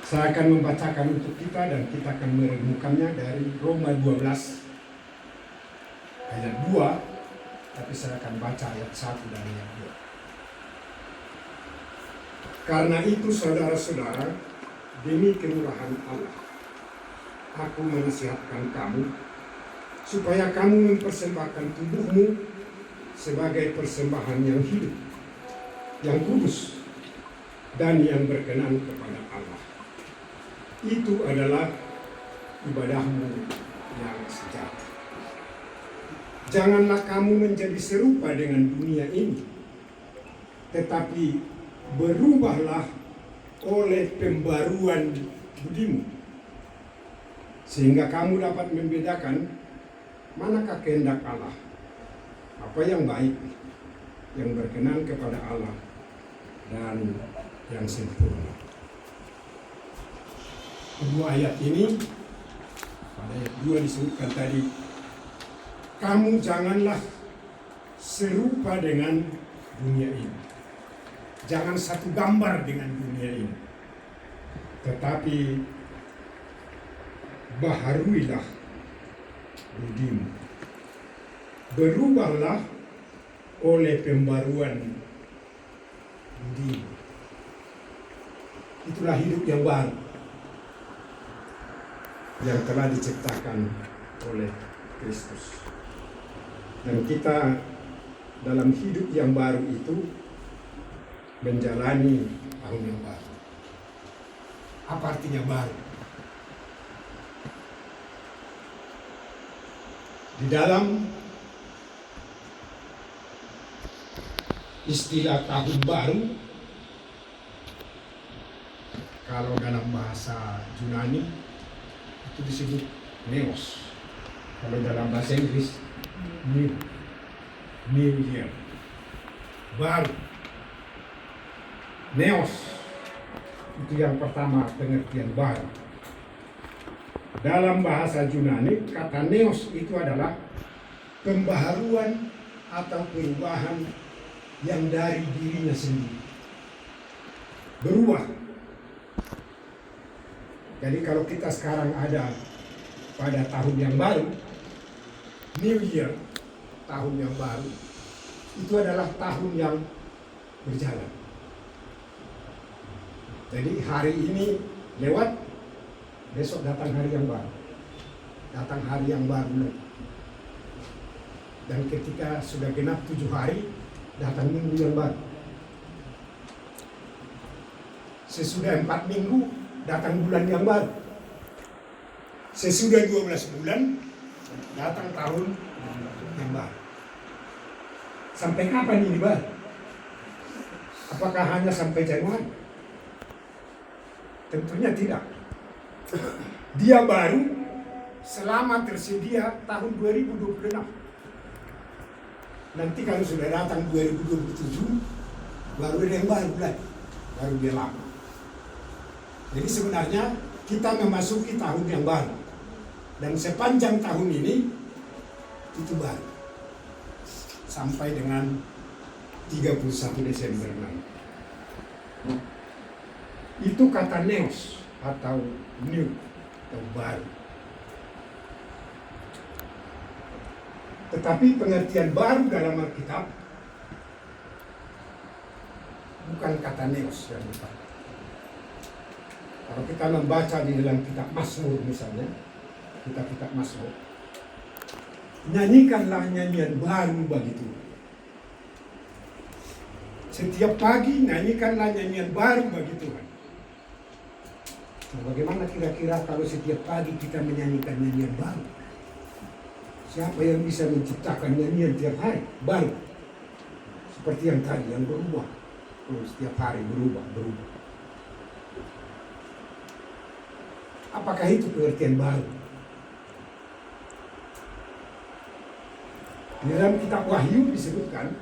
Saya akan membacakan untuk kita dan kita akan merenungkannya dari Roma 12 ayat 2, tapi saya akan baca ayat 1 dan ayat 2. Karena itu saudara-saudara, demi kemurahan Allah, aku menasihatkan kamu supaya kamu mempersembahkan tubuhmu sebagai persembahan yang hidup, yang kudus, dan yang berkenan kepada Allah. Itu adalah ibadahmu yang sejati. Janganlah kamu menjadi serupa dengan dunia ini, tetapi berubahlah oleh pembaruan budimu, sehingga kamu dapat membedakan manakah kehendak Allah, apa yang baik, yang berkenan kepada Allah, dan yang sempurna. Kedua ayat ini, pada ayat 2 disebutkan tadi, kamu janganlah serupa dengan dunia ini. Jangan satu gambar dengan dunia ini. Tetapi baharuilah budimu. Berubahlah oleh pembaruan budimu. Itulah hidup yang baru yang telah diciptakan oleh Kristus. Dan kita dalam hidup yang baru itu menjalani tahun yang baru. Apa artinya baru? Di dalam istilah tahun baru, kalau dalam bahasa Yunani itu disebut Neos. Kalau dalam bahasa Inggris New Year, baru. Neos itu yang pertama, pengertian baru. Dalam bahasa Yunani, kata neos itu adalah pembaharuan atau perubahan yang dari dirinya sendiri. Berubah. Jadi kalau kita sekarang ada pada tahun yang baru, New Year, tahun yang baru, itu adalah tahun yang berjalan. Jadi hari ini lewat, besok datang hari yang baru. Datang hari yang baru lagi. Dan ketika sudah genap 7 hari, datang minggu yang baru. Sesudah 4 minggu, datang bulan yang baru. Sesudah 12 bulan, datang tahun yang baru. Sampai kapan ini baru? Apakah hanya sampai Januari? Tentunya tidak. Dia baru selama tersedia tahun 2026. Nanti kalau sudah datang 2027, baru ada yang baru lagi. Baru dia lama. Jadi sebenarnya kita memasuki tahun yang baru. Dan sepanjang tahun ini, itu baru. Sampai dengan 31 Desember nanti. Itu kata neos atau new atau baru. Tetapi pengertian baru dalam Alkitab bukan kata neos yang dipakai. Kalau kita membaca di dalam kitab Mazmur misalnya, kitab Mazmur, nyanyikanlah nyanyian baru bagi Tuhan. Setiap pagi nyanyikanlah nyanyian baru bagi Tuhan. Nah, bagaimana kira-kira kalau setiap pagi kita menyanyikan nyanyian baru? Siapa yang bisa menciptakan nyanyian tiap hari baru? Seperti yang tadi, yang berubah. Setiap hari berubah. Apakah itu pengertian baru? Di dalam kitab Wahyu disebutkan,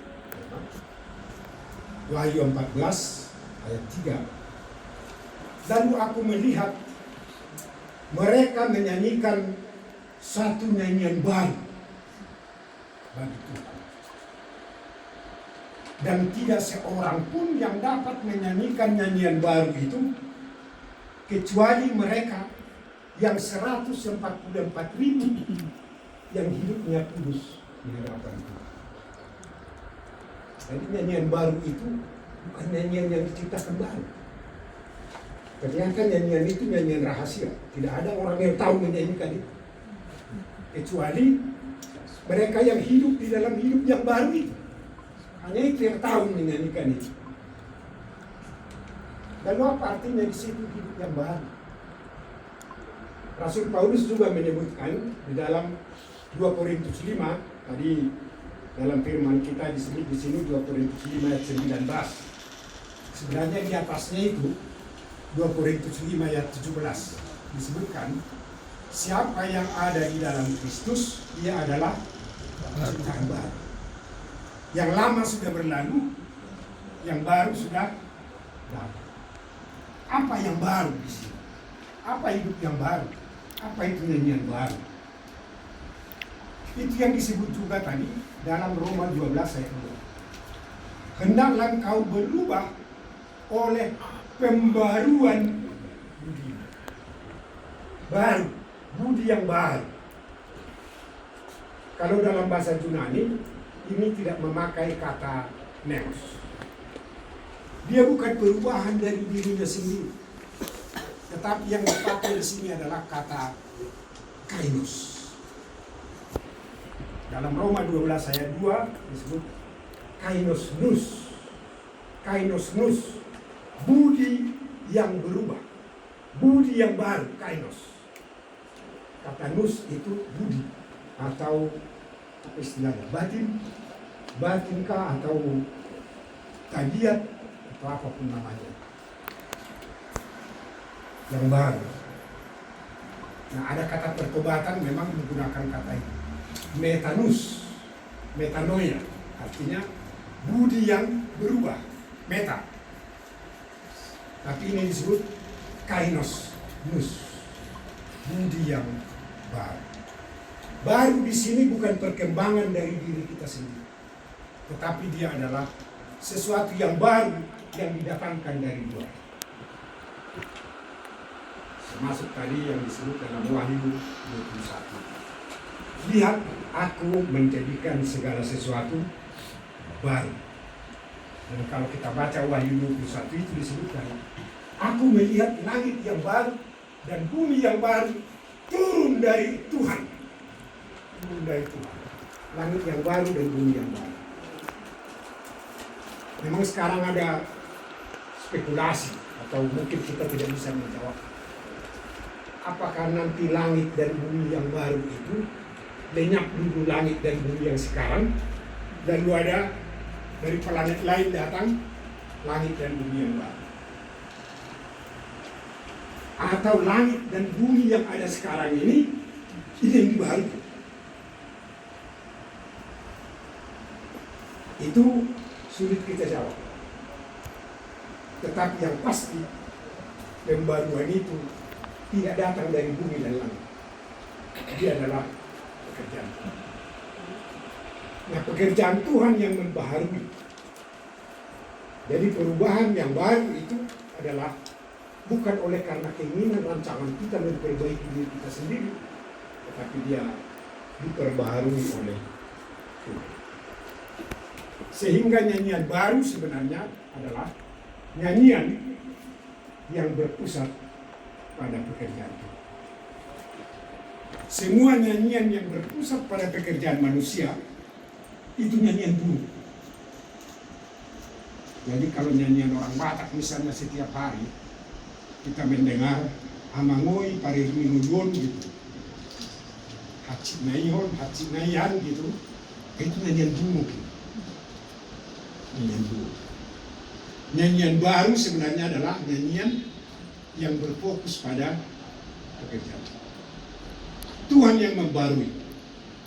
Wahyu 14 ayat 3. Lalu aku melihat mereka menyanyikan satu nyanyian baru bagi Tuhan. Dan tidak seorang pun yang dapat menyanyikan nyanyian baru itu kecuali mereka yang 144.000 yang hidupnya kudus di hadapan Tuhan. Jadi nyanyian baru itu bukan nyanyian yang diciptakan baru. Ternyata nyanyian itu nyanyian rahasia. Tidak ada orang yang tahu menyanyikan itu, kecuali mereka yang hidup di dalam hidup yang baru itu. Hanya itu yang tahu menyanyikan itu. Lalu apa artinya di situ hidup yang baru? Rasul Paulus juga menyebutkan di dalam 2 Korintus 5, tadi dalam firman kita disebut di sini 2 Korintus 5 ayat 19. Sebenarnya di atasnya itu 2 Korintus 5 ayat 17 disebutkan, siapa yang ada di dalam Kristus, ia adalah ciptaan baru. Yang lama sudah berlalu, yang baru sudah datang. Apa yang baru di sini? Apa hidup yang baru? Apa itu nyanyian baru? Itu yang disebut juga tadi dalam Roma 12 ayat 2. Hendaklah kau berubah oleh pembaruan budi. Baru, budi yang baru. Kalau dalam bahasa Yunani, ini tidak memakai kata neos. Dia bukan perubahan dari dirinya sendiri, tetapi yang dipakai di sini adalah kata kainos. Dalam Roma 12 ayat 2 disebut kainos nous. Kainos nous, budi yang berubah, budi yang baru, kainos. Kata nous itu budi atau apa istilahnya, batinkah atau tabiat atau apapun namanya yang baru. Nah, ada kata pertobatan memang menggunakan kata itu, metanus, metanoia, artinya budi yang berubah, meta. Tapi ini disebut kainos nous, budi yang baru. Baru di sini bukan perkembangan dari diri kita sendiri, tetapi dia adalah sesuatu yang baru yang didatangkan dari luar. Termasuk tadi yang disebut dalam Wahyu 21. Lihat, aku menjadikan segala sesuatu baru. Dan kalau kita baca Wahyu 21 itu disebutkan, aku melihat langit yang baru dan bumi yang baru turun dari Tuhan. Turun dari Tuhan. Langit yang baru dan bumi yang baru. Memang sekarang ada spekulasi atau mungkin kita tidak bisa menjawab. Apakah nanti langit dan bumi yang baru itu lenyap dulu langit dan bumi yang sekarang, lalu ada dari planet lain datang langit dan bumi yang baru? Atau langit dan bumi yang ada sekarang ini yang dibaharui? Itu sulit kita jawab. Tetapi yang pasti, pembaruan itu tidak datang dari bumi dan langit. Dia adalah pekerjaan Tuhan. Nah, pekerjaan Tuhan yang membaharui. Jadi perubahan yang baru itu adalah bukan oleh karena keinginan rancangan kita memperbaiki diri kita sendiri, tetapi dia diperbaharui oleh Tuhan. Sehingga nyanyian baru sebenarnya adalah nyanyian yang berpusat pada pekerjaan Tuhan. Semua nyanyian yang berpusat pada pekerjaan manusia itu nyanyian buruk. Jadi kalau nyanyian orang Batak misalnya setiap hari kita mendengar amangoi parirminulun gitu, hacinayon, hacinayan gitu, itu nyanyian buruk. Nyanyian buruk. Nyanyian baru sebenarnya adalah nyanyian yang berfokus pada pekerjaan. Tuhan yang membarui,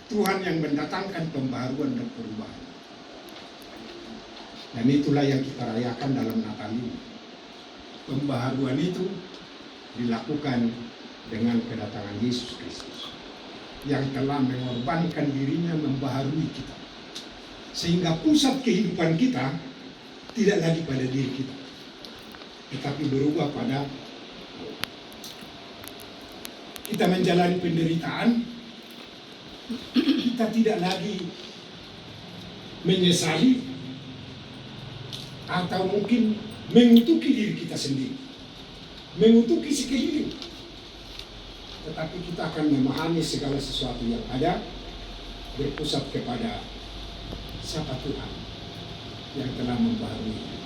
Tuhan yang mendatangkan pembaruan dan perubahan. Dan itulah yang kita rayakan dalam Natal ini. Pembaharuan itu dilakukan dengan kedatangan Yesus Kristus yang telah mengorbankan dirinya membaharui kita. Sehingga pusat kehidupan kita tidak lagi pada diri kita, tetapi berubah pada kita menjalani penderitaan, kita tidak lagi menyesali atau mungkin mengutuki diri kita sendiri, mengutuki sekeliling, tetapi kita akan memahami segala sesuatu yang ada berpusat kepada siapa Tuhan yang telah membaharui.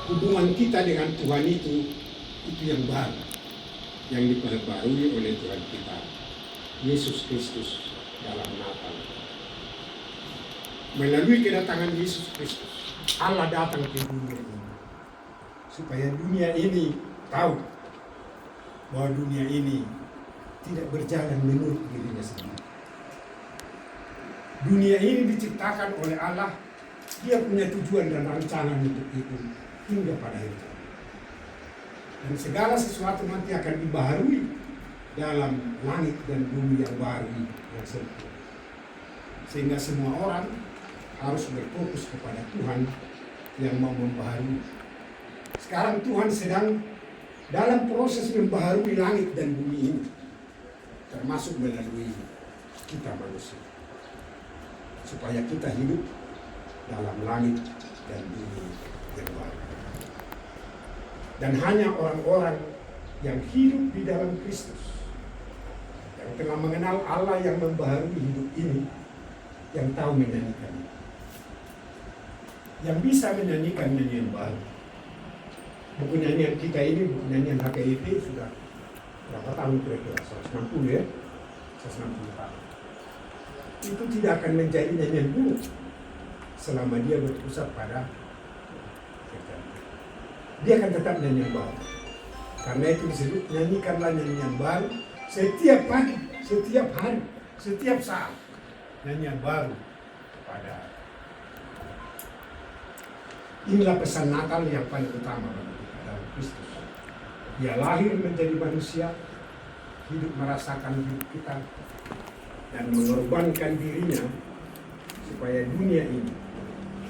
Hubungan kita dengan Tuhan itu yang baru, yang diperbarui oleh Tuhan kita Yesus Kristus dalam Natal. Melalui kedatangan Yesus Kristus, Allah datang ke dunia ini supaya dunia ini tahu bahwa dunia ini tidak berjalan menurut dirinya sendiri. Dunia ini diciptakan oleh Allah, Dia punya tujuan dan rancangan untuk itu hingga pada akhir zaman. Dan segala sesuatu nanti akan dibaharui dalam langit dan bumi yang baru yang sempurna. Sehingga semua orang harus berfokus kepada Tuhan yang mau membaharui. Sekarang Tuhan sedang dalam proses membaharui langit dan bumi ini, termasuk melalui kita manusia, supaya kita hidup dalam langit dan bumi yang baru. Dan hanya orang-orang yang hidup di dalam Kristus, yang telah mengenal Allah yang membaharui hidup ini, yang tahu menyanyikan, yang bisa menyanyikan nyanyian baru. Buku nyanyian kita ini, buku nyanyian HKIP sudah berapa tahun kira-kira? 160 ya? 160 tahun. Itu tidak akan menjadi nyanyian buruk selama dia berpusat pada kecantikan. Dia akan tetap nyanyian baru. Karena itu disebut nyanyikanlah nyanyian baru setiap pagi, setiap hari, setiap saat. Nyanyian baru pada. Inilah pesan Natal yang paling utama bagi kita dalam Kristus. Dia lahir menjadi manusia, hidup merasakan hidup kita, dan mengorbankan dirinya supaya dunia ini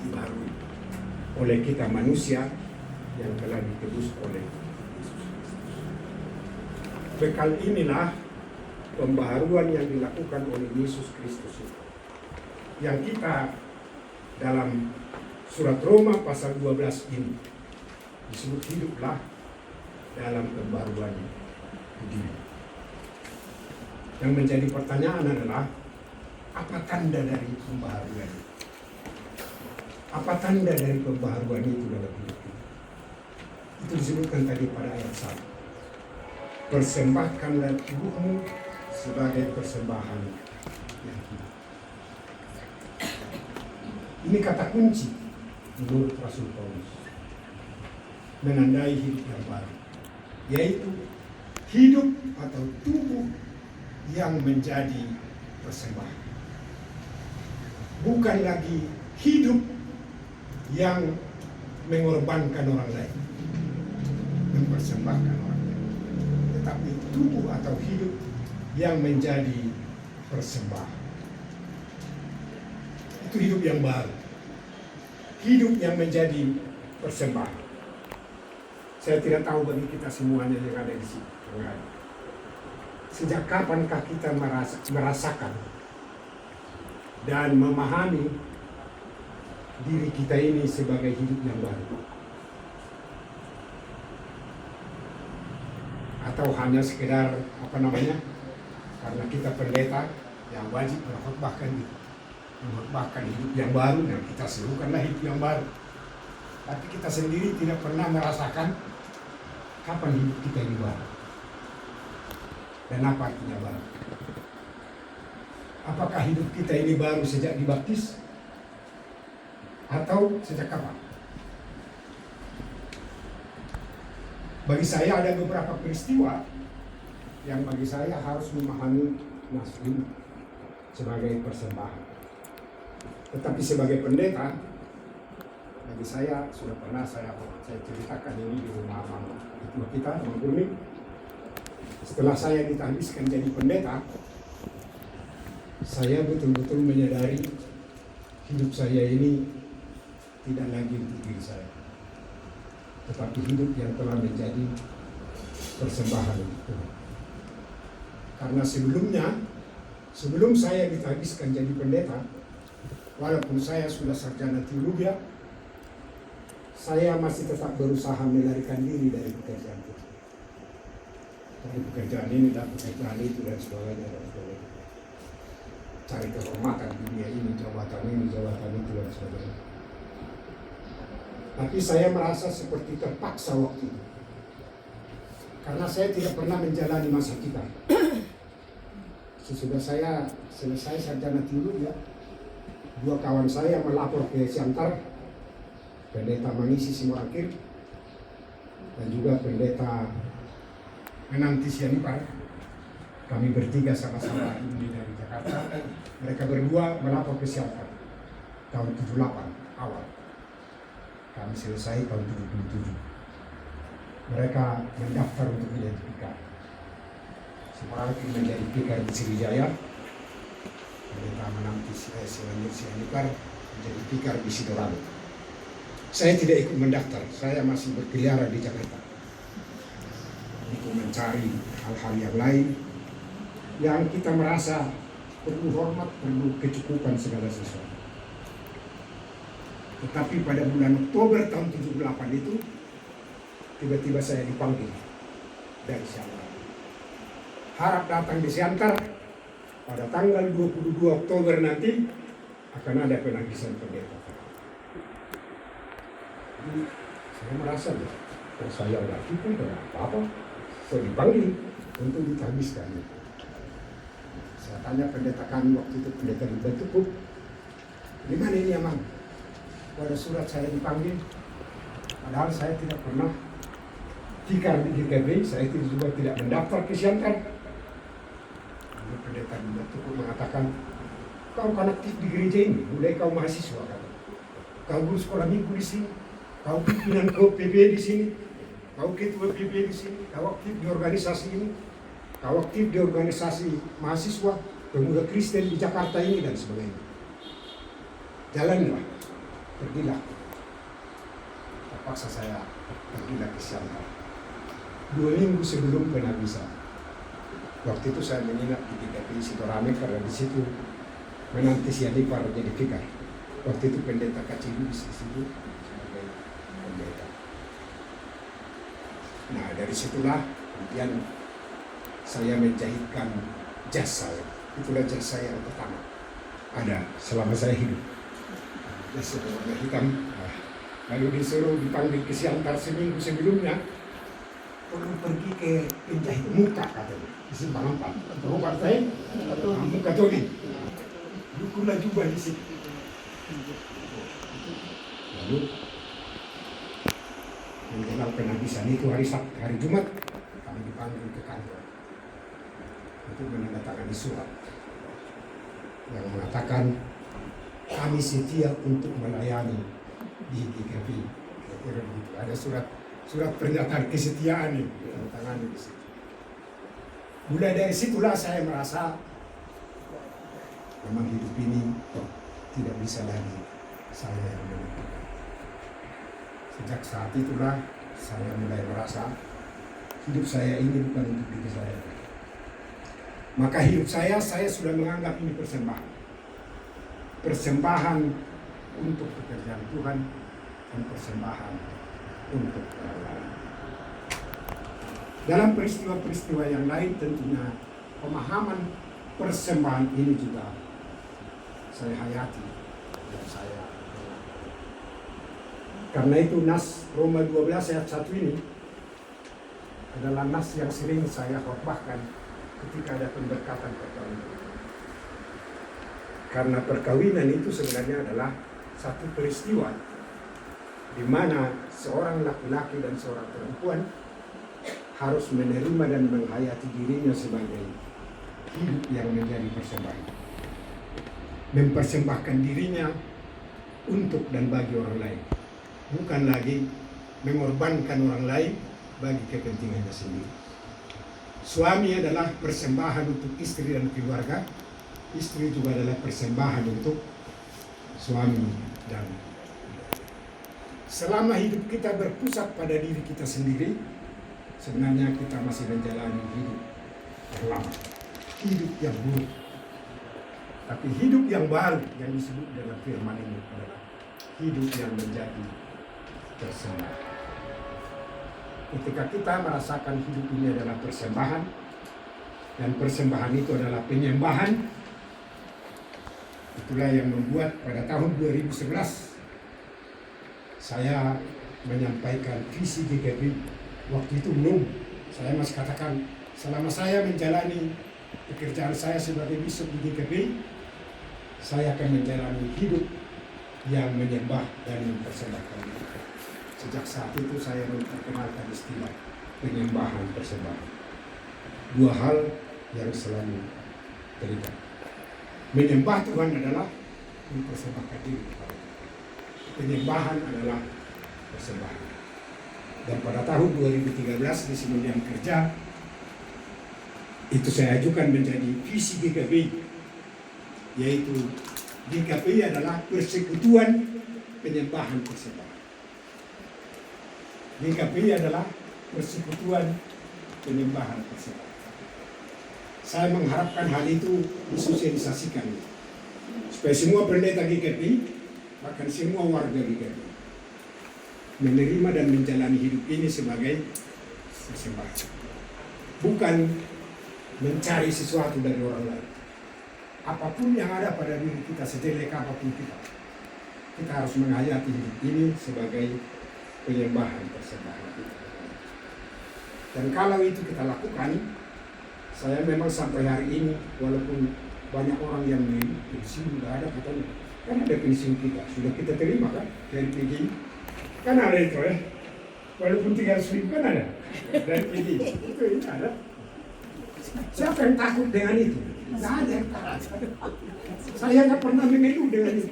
dibaharui oleh kita manusia yang telah ditebus oleh Yesus Kristus. Bekal inilah pembaharuan yang dilakukan oleh Yesus Kristus itu, yang kita dalam surat Roma pasal 12 ini disebut hiduplah dalam pembaharuan diri. Yang menjadi pertanyaan adalah, apa tanda dari pembaharuan? Apa tanda dari pembaharuan itu dalam hidup kita? Itu disebutkan tadi pada ayat 1. Persembahkanlah tubuhmu sebagai persembahan yang hidup. Ini kata kunci menurut Rasul Paulus menandai hidup yang baru, yaitu hidup atau tubuh yang menjadi persembahan. Bukan lagi hidup yang mengorbankan orang lain, mempersembahkan orang lain, tetapi tubuh atau hidup yang menjadi persembahan. Itu hidup yang baru, hidup yang menjadi persembahan. Saya tidak tahu bagi kita semuanya yang ada di sini, sejak kapankah kita merasakan dan memahami diri kita ini sebagai hidup yang baru? Atau hanya sekedar karena kita pendeta yang wajib mengkhotbahkan hidup yang baru, dan kita serukanlah hidup yang baru, tapi kita sendiri tidak pernah merasakan kapan hidup kita ini baru dan apa artinya baru. Apakah hidup kita ini baru sejak dibaptis atau sejak kapan? Bagi saya ada beberapa peristiwa yang bagi saya harus memahami nasib sebagai persembahan. Tetapi sebagai pendeta, bagi saya sudah pernah saya ceritakan ini di rumah kita, Mama Kurni. Setelah saya ditahbiskan jadi pendeta, saya betul-betul menyadari hidup saya ini tidak lagi untuk diri saya, tetapi hidup yang telah menjadi persembahan untuk Tuhan. Karena sebelum saya ditabiskan jadi pendeta, walaupun saya sudah sarjana teologi, saya masih tetap berusaha melarikan diri dari pekerjaan itu. Dari pekerjaan ini dan pekerjaan itu dan sebagainya. Cari kehormatan dunia ini, jabatan itu dan sebagainya. Tapi saya merasa seperti terpaksa waktu itu. Karena saya tidak pernah menjalani masa kita. Sesudah saya selesai sarjana teologi, dua kawan saya melapor ke Siantar, pendeta Mangisi Simorakir, dan juga pendeta Menanti Sianipar. Kami bertiga sama-sama ini dari Jakarta. Mereka berdua melapor ke Siantar tahun 78 awal. Kami selesai tahun 77. Mereka mendaftar untuk menjadi pikar. Simorakir menjadi pikar di Sriwijaya. Pendeta Menanti Sianipar menjadi pikar di Sidoarjo. Saya tidak ikut mendaftar, saya masih berkeliaran di Jakarta untuk mencari hal-hal yang lain yang kita merasa perlu hormat, perlu kecukupan segala sesuatu. Tetapi pada bulan Oktober tahun 78 itu tiba-tiba saya dipanggil dari Siantar. Harap datang di Siantar pada tanggal 22 Oktober nanti akan ada penagisan pendeta. Saya merasa kalau saya udah cukup, tidak apa-apa. Saya dipanggil untuk ditabiskan. Saya tanya pendeta kami waktu itu, pendeta Dibentukuk, di mana ini Amang? Pada surat saya dipanggil, padahal saya tidak pernah tikar di GKB, saya juga tidak mendaftar ke Siantar. Pendeta Dibentukuk mengatakan, kau kan aktif di gereja ini, mulai kau mahasiswa kan? Kau guru sekolah minggu di sini. Kau pimpinan PB di sini, kau ketua PB di sini, kau aktif di organisasi ini, kau aktif di organisasi mahasiswa, pemuda Kristen di Jakarta ini dan sebagainya. Jalanlah, pergilah. Terpaksa saya pergilah ke Siantar. 2 minggu sebelum penagisan. Waktu itu saya menginap di TKP Sidoarjo karena di situ Menanti Sianipar jadi pikar. Waktu itu pendeta Kacilu di situ. Nah dari situlah kemudian saya menjahitkan jas saya. Itulah jas saya yang pertama ada selama saya hidup. Jas warna hitam. Lalu disuruh dipanggil ke Siantar seminggu sebelumnya, perlu pergi ke penjahit muka katanya di Simpang 4. Tahu partai? Muka Toli. Dukulah juga di situ. Lalu menjelang penagisan itu hari Jumat kami dipanggil ke kantor untuk menandatangani surat yang mengatakan kami setia untuk melayani di GKP. Kira-kira begitu. Ada surat pernyataan kesetiaan ini ditandatangani di situ. Mulai dari situlah saya merasa memang hidup ini tidak bisa lagi saya yang menentukan. Sejak saat itulah saya mulai merasa hidup saya ini bukan untuk diri saya. Maka hidup saya sudah menganggap ini persembahan. Persembahan untuk pekerjaan Tuhan dan persembahan untuk orang lain. Dalam peristiwa-peristiwa yang lain tentunya pemahaman persembahan ini juga saya hayati dan saya. Karena itu nas Roma 12 ayat 1 ini adalah nas yang sering saya khotbahkan ketika ada pemberkatan perkawinan. Karena perkawinan itu sebenarnya adalah satu peristiwa di mana seorang laki-laki dan seorang perempuan harus menerima dan menghayati dirinya sebagai hidup yang menjadi persembahan. Mempersembahkan dirinya untuk dan bagi orang lain. Bukan lagi mengorbankan orang lain bagi kepentingannya sendiri. Suami adalah persembahan untuk istri dan keluarga. Istri juga adalah persembahan untuk suami dan selama hidup kita berpusat pada diri kita sendiri, sebenarnya kita masih menjalani hidup yang lama. hidup yang buruk. Tapi hidup yang baru yang disebut dalam firman ini adalah hidup yang menjadi persembahan. Ketika kita merasakan hidup ini adalah persembahan, dan persembahan itu adalah penyembahan, itulah yang membuat pada tahun 2011 saya menyampaikan visi GKP. Waktu itu belum, saya masih katakan selama saya menjalani pekerjaan saya sebagai bishop di GKP, saya akan menjalani hidup yang menyembah dan mempersembahkan diri. Sejak saat itu saya memperkenalkan istilah penyembahan persembahan. Dua hal yang selalu terikat. Menyembah Tuhan adalah mempersembahkan diri kepada Tuhan. Penyembahan adalah persembahan. Dan pada tahun 2013 di Semedian Kerja itu saya ajukan menjadi visi GKP, yaitu GKP adalah persekutuan penyembahan persembahan. GKP adalah persekutuan penyembahan persembahan. Saya mengharapkan hal itu disosialisasikan supaya semua pendeta GKP, bahkan semua warga GKP menerima dan menjalani hidup ini sebagai persembahan, bukan mencari sesuatu dari orang lain. Apapun yang ada pada diri kita, sejelek apapun kita harus menghayati hidup ini sebagai penyembahan persembahan. Dan kalau itu kita lakukan, saya memang sampai hari ini, walaupun banyak orang yang pensiun sudah ada katanya, kan ada pensiun kita, sudah kita terima kan dari PGI, kan ada itu ya, walaupun 300.000 kan ada dari PGI, itu ada. Siapa yang takut dengan itu? Tidak ada yang takut. Saya nggak pernah mengeluh dengan itu,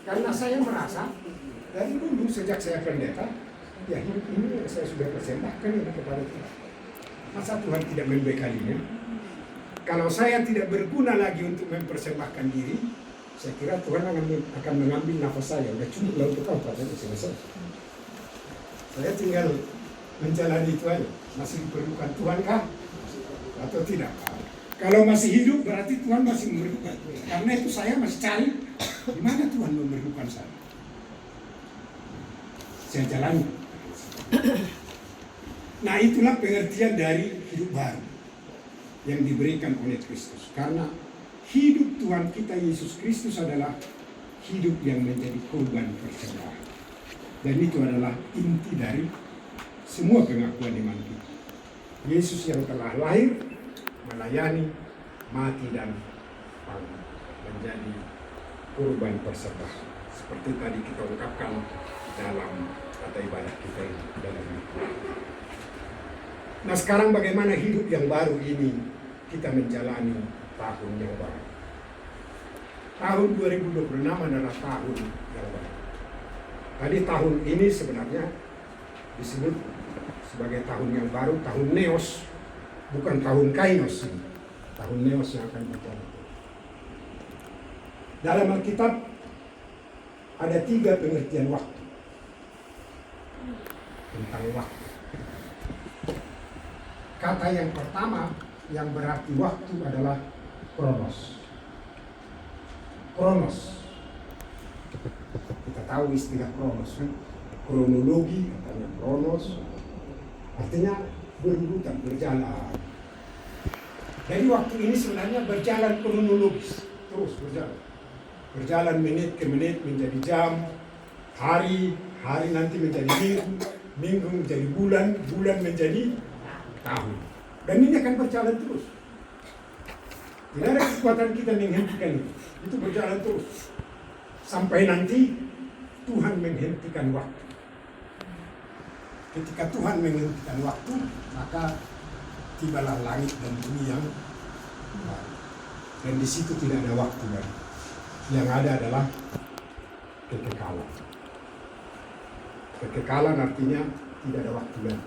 karena saya merasa dari dulu sejak saya pendeta, ya hidup ini saya sudah persembahkan ini kepada Tuhan. Masa Tuhan tidak membekalinya? Kalau saya tidak berguna lagi untuk mempersembahkan diri, saya kira Tuhan akan mengambil nafas saya. Udah cukup lah untuk kau, katanya selesai. Saya tinggal menjalani itu aja. Masih diperlukan Tuhan kah? Atau tidak? Kalau masih hidup berarti Tuhan masih memerlukan. Karena itu saya masih cari di mana Tuhan memerlukan saya. Saya jalani. Nah, itulah pengertian dari hidup baru yang diberikan oleh Kristus. Karena hidup Tuhan kita Yesus Kristus adalah hidup yang menjadi korban persembahan. Dan itu adalah inti dari semua pengakuan iman kita. Yesus yang telah lahir, melayani, mati dan bangun, menjadi korban persembahan. Seperti tadi kita ungkapkan dalam kata ibadah kita ini, dalam itu. Nah, sekarang bagaimana hidup yang baru ini kita menjalani tahun yang baru. Tahun 2026 adalah tahun yang baru. Tadi tahun ini sebenarnya disebut sebagai tahun yang baru, tahun Neos, bukan tahun Kainos. Tahun Neos yang akan berjalan. Dalam Alkitab ada 3 pengertian waktu tentang waktu. Kata yang pertama yang berarti waktu adalah kronos. Kronos. Kita tahu istilah kronos, kan? Kronologi, katanya kronos, artinya berurutan, berjalan. Jadi waktu ini sebenarnya berjalan kronologis, terus berjalan. Berjalan menit ke menit menjadi jam, hari nanti menjadi minggu, minggu menjadi bulan, bulan menjadi tahun. Dan ini akan berjalan terus. Tidak ada kekuatan kita menghentikan itu. Itu berjalan terus. Sampai nanti Tuhan menghentikan waktu. Ketika Tuhan menghentikan waktu, maka tibalah langit dan bumi yang baru. Dan di situ tidak ada waktu lagi. Yang ada adalah kekekalan. Kekekalan artinya tidak ada waktu lagi.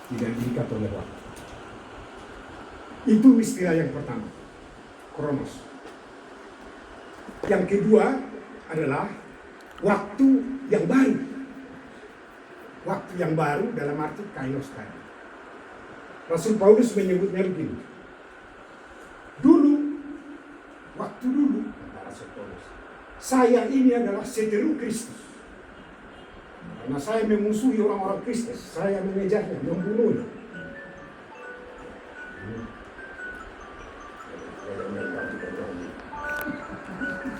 Tidak diikat oleh waktu. Itu istilah yang pertama, kronos. Yang kedua adalah waktu yang baru. Waktu yang baru dalam arti kainos tadi. Rasul Paulus menyebutnya begini. saya ini adalah seteru Kristus. Karena saya memusuhi orang-orang Kristus, saya mengejarnya, membunuhnya.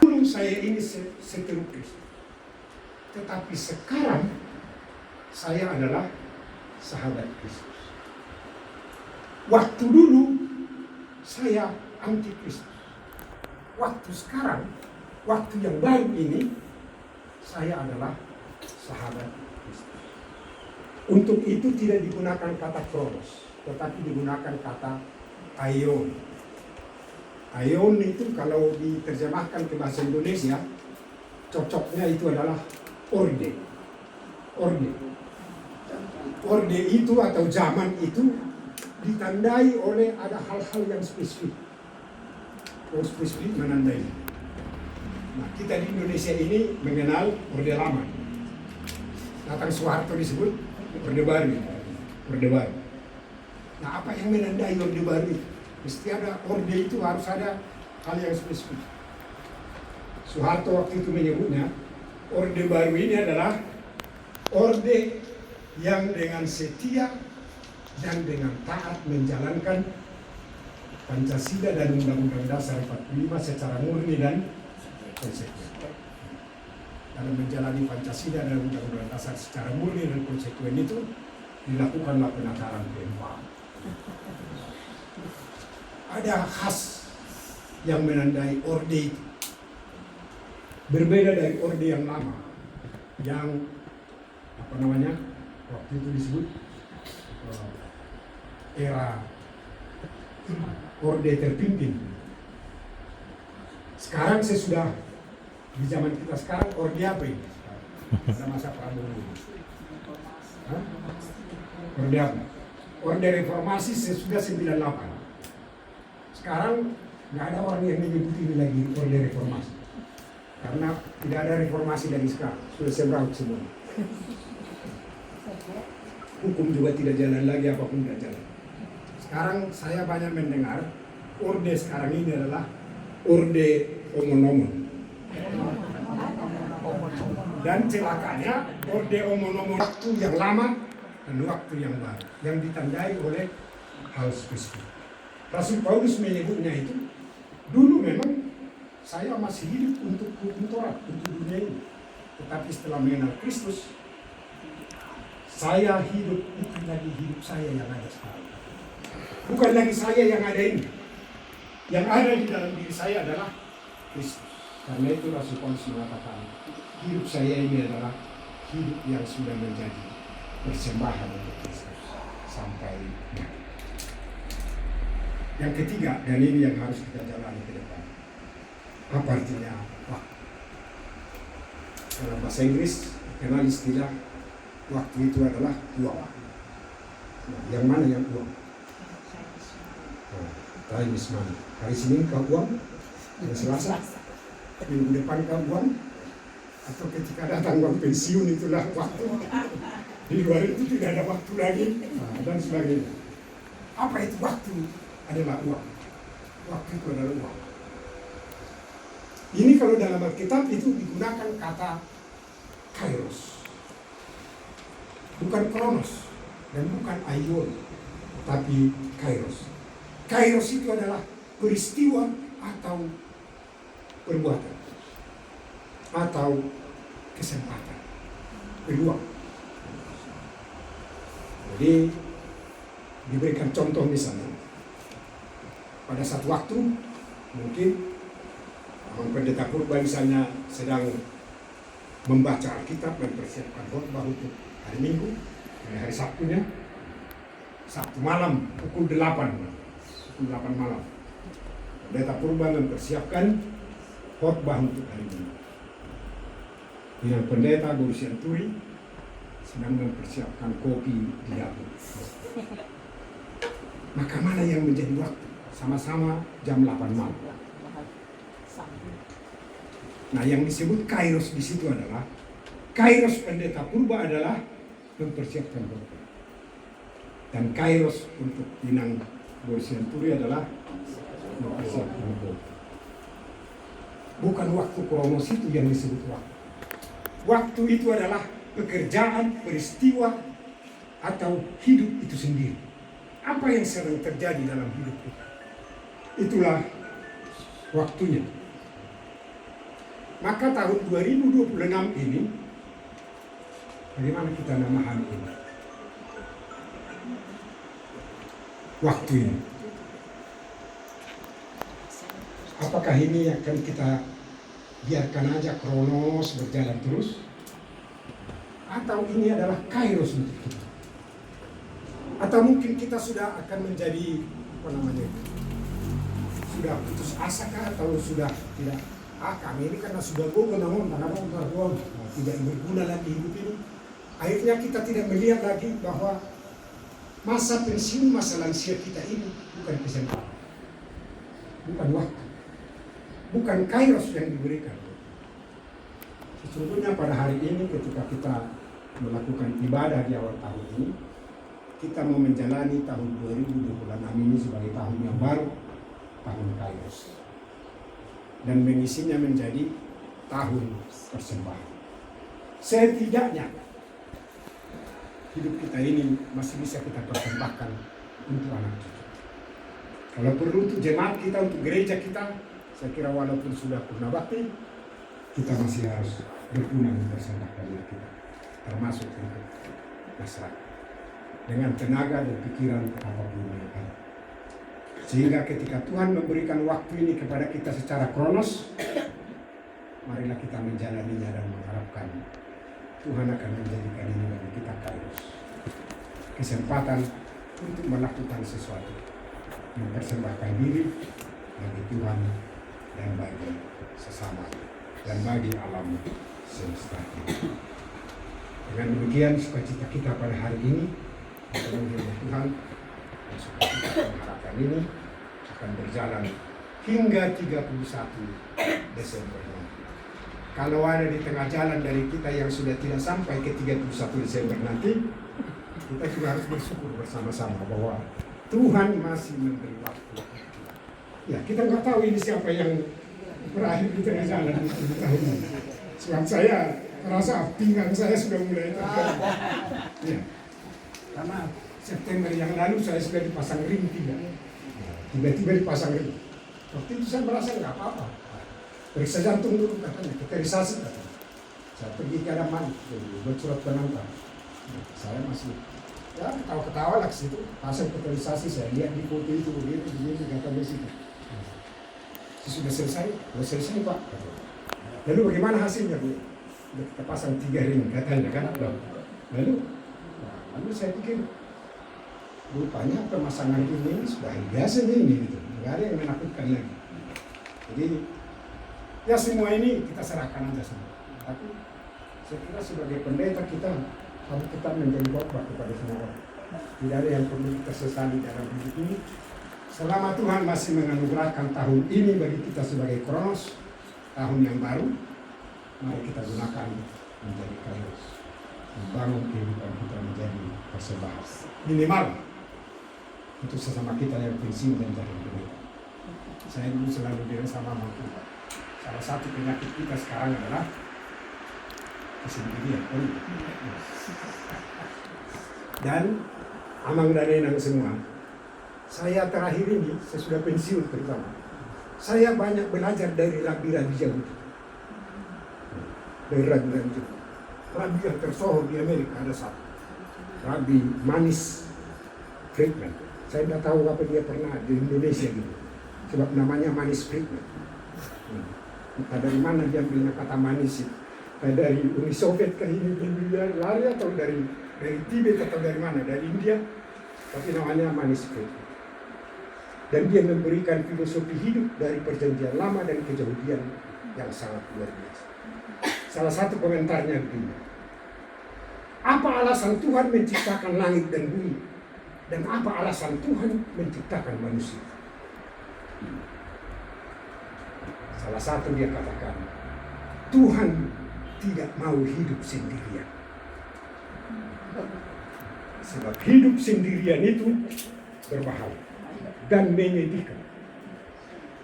Dulu saya ini seteru Kristus, tetapi sekarang saya adalah sahabat Kristus. Waktu dulu saya anti Kristus. Waktu sekarang, waktu yang baru ini, saya adalah sahabat Kristus. Untuk itu tidak digunakan kata kronos, tetapi digunakan kata aion. Aion itu kalau diterjemahkan ke bahasa Indonesia, cocoknya itu adalah orde. Orde. Orde itu atau zaman itu ditandai oleh ada hal-hal yang spesifik. Spesifik menandai. Nah, kita di Indonesia ini mengenal orde lama. Datang Soeharto disebut orde baru. Orde baru. Nah, apa yang menandai orde baru itu? Mesti ada orde itu, harus ada hal yang spesifik. Soeharto waktu itu menyebutnya, orde baru ini adalah orde yang dengan setia dan dengan taat menjalankan Pancasila dan Undang-Undang Dasar 45 secara murni dan konsekuen. Dalam menjalani Pancasila dan Undang-Undang Dasar secara murni dan konsekuen itu dilakukanlah penataran keempat. Ada khas yang menandai orde itu. Berbeda dari orde yang lama, yang waktu itu disebut era orde terpimpin. Sekarang sesudah di zaman kita sekarang orde apa ini? Pada masa Prabowo. Orde apa? Orde reformasi sesudah 98. Sekarang nggak ada orang yang menyebut ini lagi orde reformasi. Karena tidak ada reformasi dari sekarang, sudah seberang semua. Hukum juga tidak jalan lagi, apapun tidak jalan. Sekarang saya banyak mendengar orde sekarang ini adalah orde omon-omon. Dan celakanya orde omon-omon waktu yang lama dan waktu yang baru yang ditandai oleh hal spesifik. Rasul Paulus menyebutnya itu, dulu memang saya masih hidup untuk hukum Taurat, untuk dunia ini. Tetapi setelah mengenal Kristus, saya hidup, bukan lagi hidup saya yang ada sekarang. Bukan lagi saya yang ada ini. Yang ada di dalam diri saya adalah Kristus. Karena itu Rasul Paulus mengatakan, hidup saya ini adalah hidup yang sudah menjadi persembahan untuk Kristus sampai mati. Yang ketiga, dan ini yang harus kita jalani ke depan. Apa artinya waktu? Dalam bahasa Inggris kenal istilah waktu itu adalah uang. Nah, yang mana yang uang? Time is money. Hari Senin kau uang, hari Selasa, minggu depan kau uang, atau ketika datang uang pensiun itulah waktu. Di luar itu tidak ada waktu lagi, dan sebagainya. Apa itu waktu? Adalah uang. Waktu itu adalah uang. Ini kalau dalam Alkitab itu digunakan kata kairos, bukan kronos dan bukan aion, tapi kairos. Kairos itu adalah peristiwa atau perbuatan atau kesempatan, peluang. Jadi diberikan contoh misalnya, pada satu waktu mungkin pendeta purba misalnya sedang membaca Alkitab dan persiapkan khotbah untuk hari Minggu, hari Sabtunya, Sabtu malam pukul 8 malam. Pendeta purba mempersiapkan khotbah untuk hari Minggu. Dengan pendeta Guru Sianturi sedang mempersiapkan kopi di dapur. Maka mana yang menjadi waktu? Sama-sama jam 8 malam. Nah, yang disebut kairos di situ adalah kairos pendeta purba adalah mempersiapkan khotbah. Dan kairos untuk Pinang Guru Sianturi adalah mempersiapkan khotbah. Bukan waktu kronos itu yang disebut waktu. Waktu itu adalah pekerjaan, peristiwa, atau hidup itu sendiri. Apa yang sedang terjadi dalam hidup kita, itulah waktunya. Maka tahun 2026 ini, bagaimana kita memahami ini? Waktu ini. Apakah ini akan kita biarkan aja kronos berjalan terus? Atau ini adalah kairos untuk kita? Atau mungkin kita sudah akan menjadi, sudah putus asa kah? Atau sudah tidak, kami ini karena sudah tidak berguna lagi hidup ini. Akhirnya kita tidak melihat lagi bahwa masa pensiun, masa lansia kita ini bukan kesempatan, bukan waktu, bukan kairos yang diberikan. Sesungguhnya pada hari ini ketika kita melakukan ibadah di awal tahun ini, kita mau menjalani tahun 2026 ini sebagai tahun yang baru, tahun kairos, dan mengisinya menjadi tahun persembahan. Setidaknya hidup kita ini masih bisa kita persembahkan untuk anak cucu. Kalau perlu untuk jemaat kita, untuk gereja kita, saya kira walaupun sudah purna bakti, kita masih harus berguna mempersembahkan diri kita, termasuk untuk masyarakat, dengan tenaga dan pikiran apapun yang ada. Sehingga ketika Tuhan memberikan waktu ini kepada kita secara kronos, marilah kita menjalaninya dan mengharapkan Tuhan akan menjadikan ini bagi kita kairos, kesempatan untuk melakukan sesuatu, mempersembahkan diri bagi Tuhan dan bagi sesama dan bagi alam semesta ini. Dengan demikian sukacita kita pada hari ini, mudah-mudahan Tuhan dan sukacita pengharapan ini akan berjalan hingga 31 Desember nanti. Kalau ada di tengah jalan dari kita yang sudah tidak sampai ke 31 Desember nanti, kita juga harus bersyukur bersama-sama bahwa Tuhan masih memberi waktu. Ya, kita nggak tahu ini siapa yang berakhir di tengah jalan di tahun ini. Sebab saya merasa pinggang saya sudah mulai terjadi. Ya, karena September yang lalu saya sudah dipasang ring 3. Tiba-tiba dipasang ring. Waktu itu saya merasa nggak apa-apa. Periksa jantung dulu katanya, keterisasi katanya. Saya pergi ke halaman, buat surat pengantar. Saya masih ketawa-ketawa lah situ, pasang keterisasi, saya lihat di foto itu begini katanya situ. Sudah selesai, selesai Pak. Lalu bagaimana hasilnya Bu? Kita pasang 3 ring katanya kan. Lalu saya pikir rupanya pemasangan ini sudah biasa ini gitu, nggak ada yang menakutkan lagi. Jadi ya semua ini kita serahkan aja semua. Tapi saya kira sebagai pendeta kita harus tetap menjadi khotbah kepada semua orang. Tidak ada yang perlu kita sesali dalam hidup ini. Selama Tuhan masih menganugerahkan tahun ini bagi kita sebagai kronos, tahun yang baru, mari kita gunakan menjadi kairos, membangun kehidupan kita menjadi persembahan. Minimal untuk sesama kita yang pensiun dan jalan berbeda. Saya dulu selalu bilang sama mampu. Salah satu penyakit kita sekarang adalah kesendirian. Dan amang dan enang semua. Saya terakhir ini, saya sudah pensiun terutama. Saya banyak belajar dari rabi-rabi Yahudi. Dari rabi-rabi Yahudi. Rabi yang tersohor di Amerika ada satu. Rabi Manis Friedman. Saya tidak tahu apa dia pernah di Indonesia gitu. Sebab namanya Manis Friedman. Entah dari mana dia ambilnya kata manis itu. Dari Uni Soviet ke ini dia lari atau dari Tibet atau dari mana? Dari India. Tapi namanya Manis Friedman. Dan dia memberikan filosofi hidup dari perjanjian lama dan keyahudian yang sangat luar biasa. Salah satu komentarnya begini. Apa alasan Tuhan menciptakan langit dan bumi? Dan apa alasan Tuhan menciptakan manusia? Salah satu dia katakan, Tuhan tidak mau hidup sendirian. Sebab hidup sendirian itu berbahaya dan menyedihkan.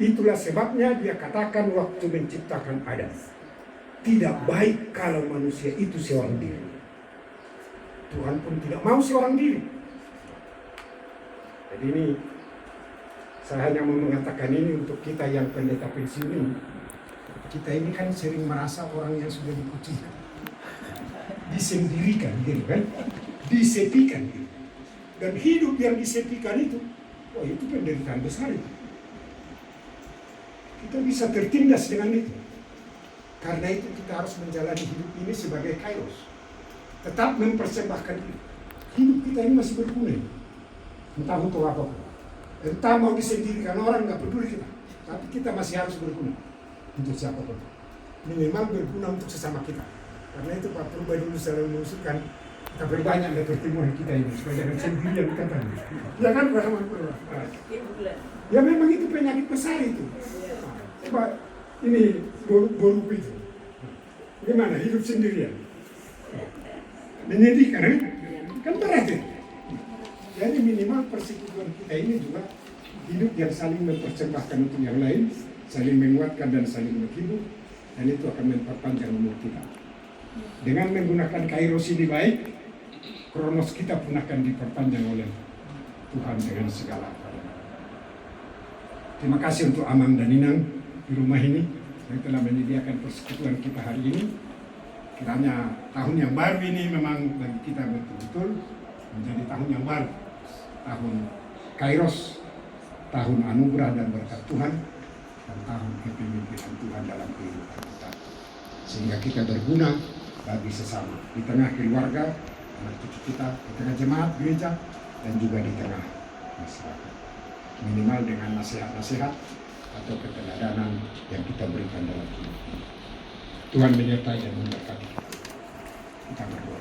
Itulah sebabnya dia katakan waktu menciptakan Adam, tidak baik kalau manusia itu seorang diri. Tuhan pun tidak mau seorang diri. Jadi ini, saya hanya mau mengatakan ini untuk kita yang pendeta pensiun ini. Kita ini kan sering merasa orang yang sudah dikucilkan, disendirikan gitu kan, disepikan gitu. Dan hidup yang disepikan itu, wah itu penderitaan besar itu. Kita bisa tertindas dengan itu. Karena itu kita harus menjalani hidup ini sebagai kairos. Tetap mempersembahkan diri. Hidup kita ini masih berguna. Entah untuk apa pun. Entah mau disendirikan orang, nggak peduli kita. Tapi kita masih harus berguna untuk siapapun. Minimal berguna untuk sesama kita. Karena itu Pak Purba dulu selalu mengusulkan kita berbanyak dari pertemuan kita ini supaya jangan sendirian katanya. Ya kan Pak Purba? Ya memang itu penyakit besar itu. Coba ini borup itu. Gimana hidup sendirian? Menyedihkan kan berat itu. Jadi minimal persekutuan kita ini juga hidup yang saling mempersembahkan untuk yang lain, saling menguatkan dan saling menghibur, dan itu akan memperpanjang umur kita. Dengan menggunakan kairos ini baik, kronos kita pun akan diperpanjang oleh Tuhan dengan segala apa. Terima kasih untuk Amang dan Inang di rumah ini yang telah menyediakan persekutuan kita hari ini. Kiranya tahun yang baru ini memang bagi kita betul-betul menjadi tahun yang baru, tahun kairos, tahun anugerah dan berkat Tuhan, dan tahun kepemimpinan Tuhan dalam kehidupan kita, sehingga kita berguna bagi sesama di tengah keluarga, anak cucu kita, di tengah jemaat gereja, dan juga di tengah masyarakat. Minimal dengan nasihat-nasihat atau keteladanan yang kita berikan dalam hidup ini. Tuhan menyertai dan memberkati kita berdoa.